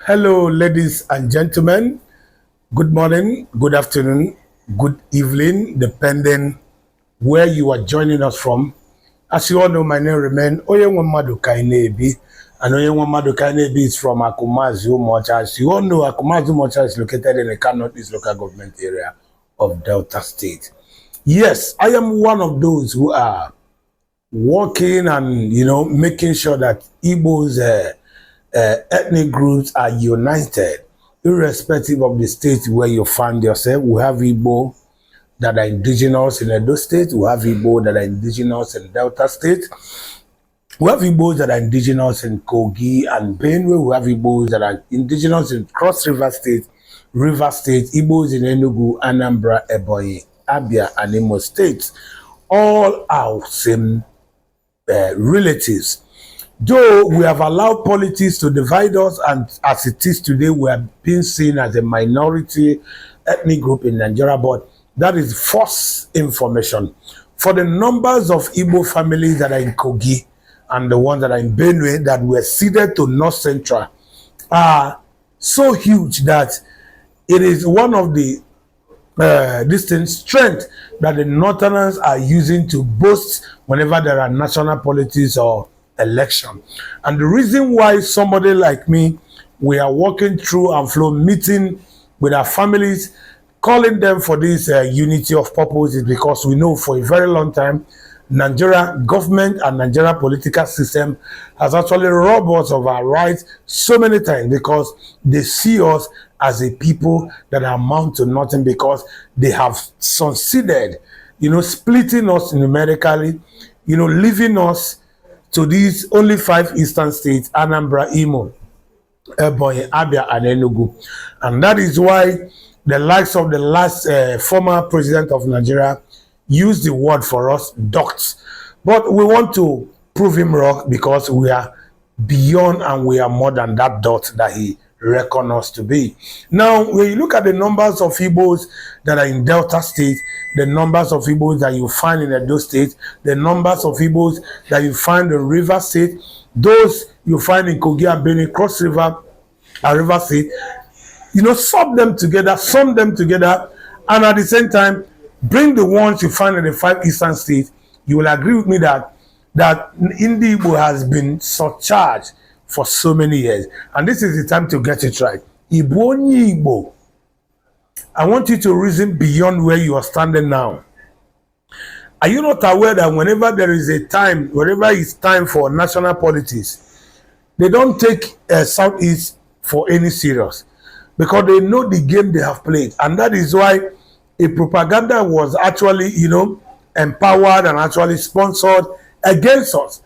Hello, ladies and gentlemen. Good morning, good afternoon, good evening, depending where you are joining us from. As you all know, my name remains Oyenwamadu Kainebi, and Oyenwamadu Kainebi is from Akumazu Mocha. As you all know, Akumazu Mocha is located in the Kano East local government area of Delta State. Yes, I am one of those who are working and making sure that Igbo's ethnic groups are united, irrespective of the state where you find yourself. We have Igbo that are indigenous in Edo State. We have Igbo that are indigenous in Delta State. We have Igbos that are indigenous in Kogi and Benue. We have Igbos that are indigenous in Cross River State, Igbos in Enugu, Anambra, Ebonyi, Abia, and Imo States. All our same relatives. Though we have allowed politics to divide us, and as it is today, we are being seen as a minority ethnic group in Nigeria, but that is false information. For the numbers of Igbo families that are in Kogi and the ones that are in Benue that were ceded to North Central are so huge that it is one of the strength that the Northerners are using to boast whenever there are national politics or election. And the reason why somebody like me, we are walking through and flow, meeting with our families, calling them for this unity of purpose, is because we know for a very long time Nigeria government and Nigeria political system has actually robbed us of our rights so many times, because they see us as a people that amount to nothing, because they have succeeded, splitting us numerically, leaving us to these only 5 eastern states: Anambra, Imo, Ebonyi, Abia, and Enugu. And that is why the likes of the last former president of Nigeria used the word for us, dots. But we want to prove him wrong, because we are beyond and we are more than that dot that he reckoned us to be. Now, when you look at the numbers of Igbos that are in Delta State, the numbers of Igbos that you find in Edo State, the numbers of Igbos that you find in River State, those you find in Kogi and Benin, Cross River and River State, sum them together, and at the same time, bring the ones you find in the 5 eastern states. You will agree with me that NDI IGBO has been surcharged for so many years, and this is the time to get it right. Igbo. I want you to reason beyond where you are standing now. Are you not aware that whenever there is a time, whenever it's time for national politics, they don't take Southeast for any serious, because they know the game they have played, and that is why a propaganda was actually, empowered and actually sponsored against us.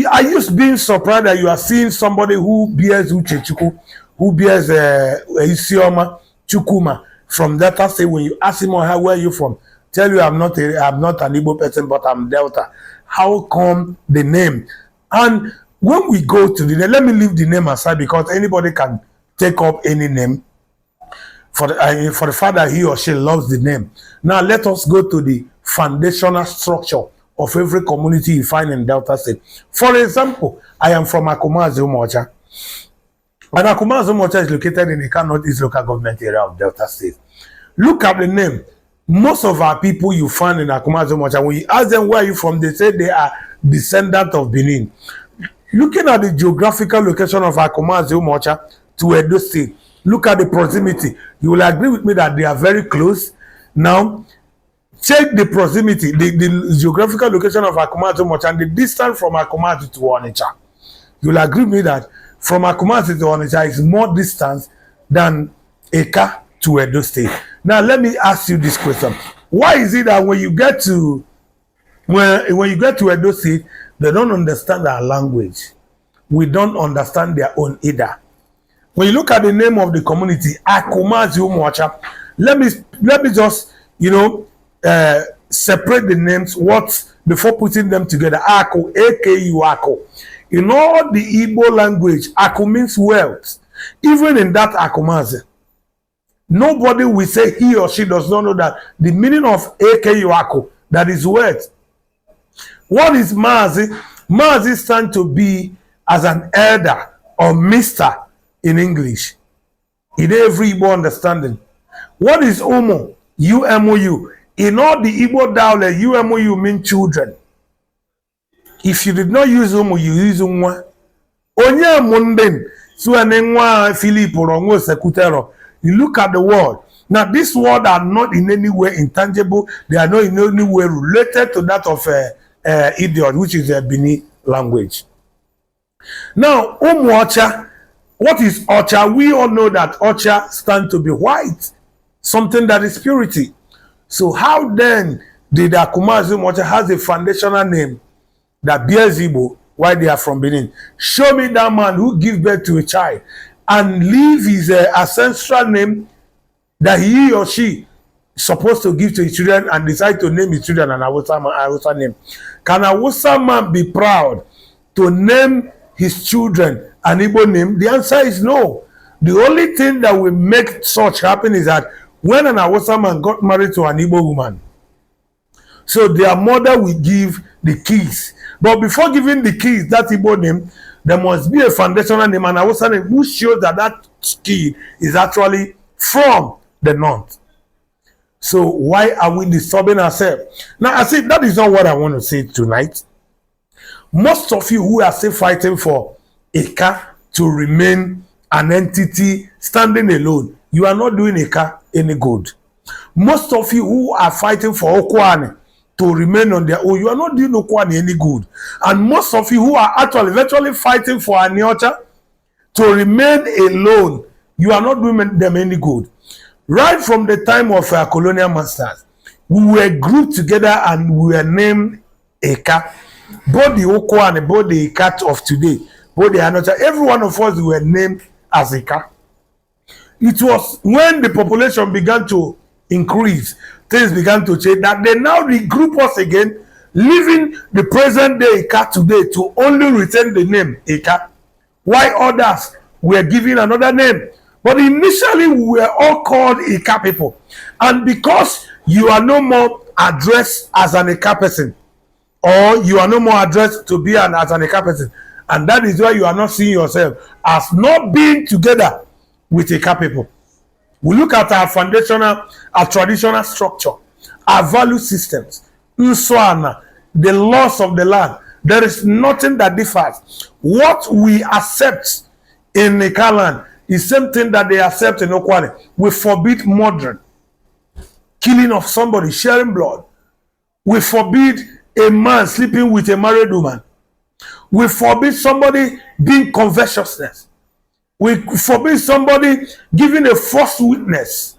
Are you being surprised that you are seeing somebody who bears Uchechi, who bears Isioma, Chukuma from Delta State? When you ask him, where are you from? Tell you I'm not an Igbo person, but I'm Delta. How come the name? And when we go to the name, let me leave the name aside, because anybody can take up any name for the fact that he or she loves the name. Now let us go to the foundational structure of every community you find in Delta State. For example, I am from Akumazu Mocha, and Akumazu Mocha is located in the Kano East local government area of Delta State. Look at the name. Most of our people you find in Akumazu Mocha, when you ask them where are you from, they say they are descendants of Benin. Looking at the geographical location of Akumazu Mocha to Edo State, look at the proximity. You will agree with me that they are very close. Now, check the proximity, the geographical location of Akumazu Mocha and the distance from Akumazu to Onitsha. You will agree with me that from Akumazu to Onitsha is more distance than Eka to Edo State. Now, let me ask you this question: why is it that when you get to Edo State, they don't understand our language? We don't understand their own either. When you look at the name of the community, Akumazu Mocha, let me just separate the names before putting them together. Ako, A-K-U, Ako. In all the Igbo language, Ako means wealth. Even in that Akumazi, nobody will say he or she does not know that the meaning of A-K-U, Ako, that is wealth. What is Mazi? Mazi stands to be as an elder or mister in English. In every Igbo understanding. What is Umo? U-M-O-U. In all the Igbo dialect, U-M-O-U means children. If you did not use Umo, you use Unwa. Onye Munden, Suanenwa, Philip, or Ongo Sekutero. You look at the word. Now, these words are not in any way intangible. They are not in any way related to that of idiot, which is a Benin language. Now, Ocha, what is Ocha? We all know that Ocha stands to be white, something that is purity. So how then did Akumazi Ocha has a foundational name that bears Igbo, why they are from Benin? Show me that man who gives birth to a child and leave his ancestral name that he or she is supposed to give to his children and decide to name his children an Awusa name. Can a Awusa man be proud to name his children an Igbo name? The answer is no. The only thing that will make such happen is that when an Awusa man got married to an Igbo woman, so their mother will give the keys. But before giving the keys, that Igbo name, there must be a foundational name, an Awusa name, who shows that that kid is actually from the north. So why are we disturbing ourselves? Now, I say that is not what I want to say tonight. Most of you who are still fighting for Eka to remain an entity standing alone, you are not doing Eka any good. Most of you who are fighting for Okwane to remain on their own, you are not doing Okwane any good. And most of you who are actually virtually fighting for Aniocha to remain alone, you are not doing them any good. Right from the time of our colonial masters, we were grouped together and we were named Eka. Both the Okwane, both the Eka of today, both the Aniocha, every one of us were named as Eka. It was when the population began to increase, things began to change, that they now regroup us again, leaving the present day Eka today to only retain the name Eka, while others were given another name. But initially, we were all called Eka people. And because you are no more addressed as an Eka person, or you are no more addressed to be as an Eka person, and that is why you are not seeing yourself as not being together with Eka people. We look at our foundational, our traditional structure, our value systems, Nswana, the laws of the land. There is nothing that differs. What we accept in Eka land is the same thing that they accept in Okwane. We forbid murdering, killing of somebody, sharing blood. We forbid a man sleeping with a married woman. We forbid somebody being covetousness. We forbid somebody giving a false witness.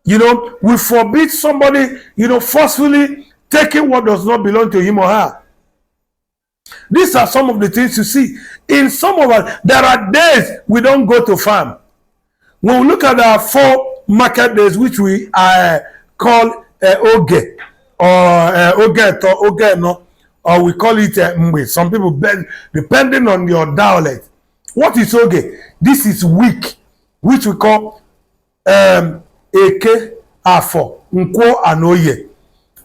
We forbid somebody, forcefully taking what does not belong to him or her. These are some of the things you see. In some of us, there are days we don't go to farm. When we look at our 4 market days, which we call Oge, or Oge no, or we call it Mwe. Some people, depending on your dialect. What is Oge? This is week, which we call Eke, Afo, Nkwo, and Oye.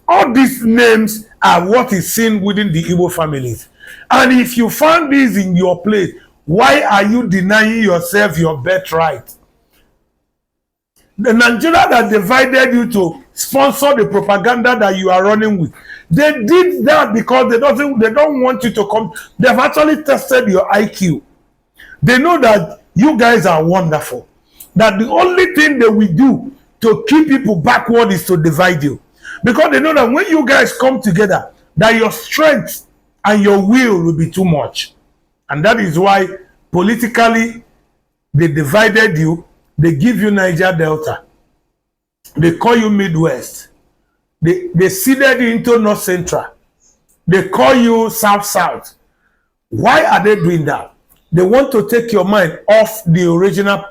All these names are what is seen within the Igbo families. And if you find these in your place, why are you denying yourself your birthright? The Nigeria that divided you to sponsor the propaganda that you are running with, they did that because they don't want you to come. They've actually tested your IQ. They know that you guys are wonderful. That the only thing they will do to keep people backward is to divide you. Because they know that when you guys come together, that your strength and your will be too much. And that is why politically they divided you. They give you Niger Delta. They call you Midwest. They seeded you into North Central. They call you South. Why are they doing that? They want to take your mind off the original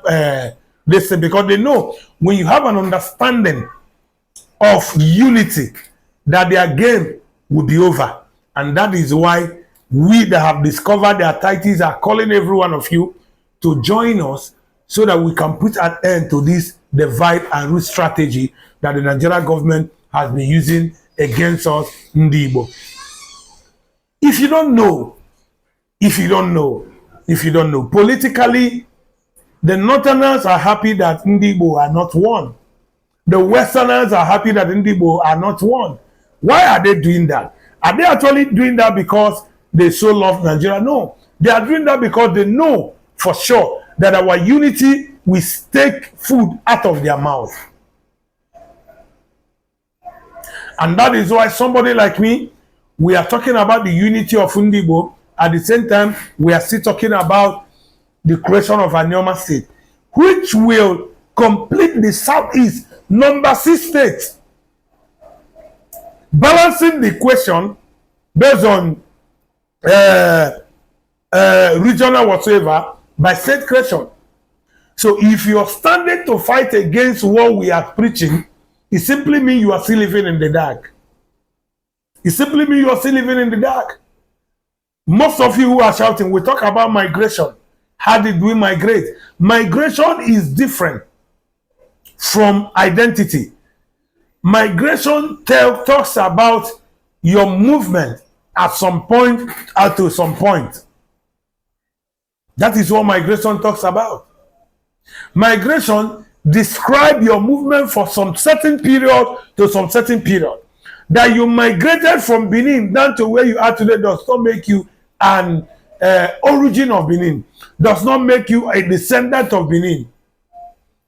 lesson, because they know when you have an understanding of unity, that their game will be over. And that is why we that have discovered their titles are calling every one of you to join us so that we can put an end to this divide and rule strategy that the Nigerian government has been using against us, NDI IGBO. If you don't know, politically, The Northerners are happy that Ndi IGBO are not one. The Westerners are happy that Ndi IGBO are not one. Why are they doing that? Are they actually doing that because they so love Nigeria? No. They are doing that because they know for sure that our unity will take food out of their mouth. And that is why somebody like me, we are talking about the unity of Ndi IGBO. At the same time, we are still talking about the creation of Isioma state, which will complete the Southeast number 6 states, balancing the equation based on regional whatsoever by state creation. So if you are standing to fight against what we are preaching, it simply means you are still living in the dark. It simply means you are still living in the dark. Most of you who are shouting, we talk about migration. How did we migrate? Migration is different from identity. Migration talks about your movement at some point or to some point. That is what migration talks about. Migration describes your movement for some certain period to some certain period. That you migrated from Benin down to where you are today does not make you an origin of Benin. Does not make you a descendant of Benin.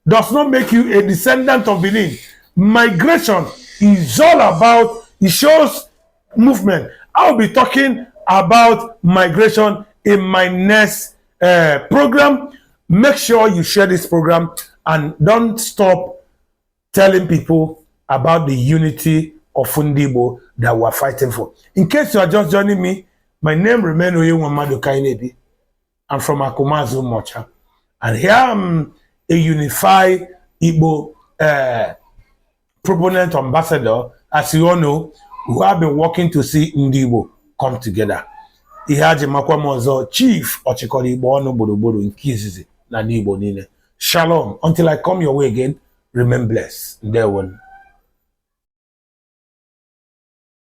Does not make you a descendant of Benin. Migration is all about, it shows movement. I'll be talking about migration in my next program. Make sure you share this program and don't stop telling people about the unity of Ndi IGBO that we're fighting for. In case you are just joining me, my name remains Oyewamadu Kainebi. I'm from Akumazu Mocha. And here I'm a unify Igbo proponent ambassador, as you all know, who have been working to see Ndi IGBO come together. Ihaji Makwamozo, Chief Ochikori Igbo Ono Bodobodo in Kizizi, na Igbo Nine. Shalom. Until I come your way again, remain blessed. There one.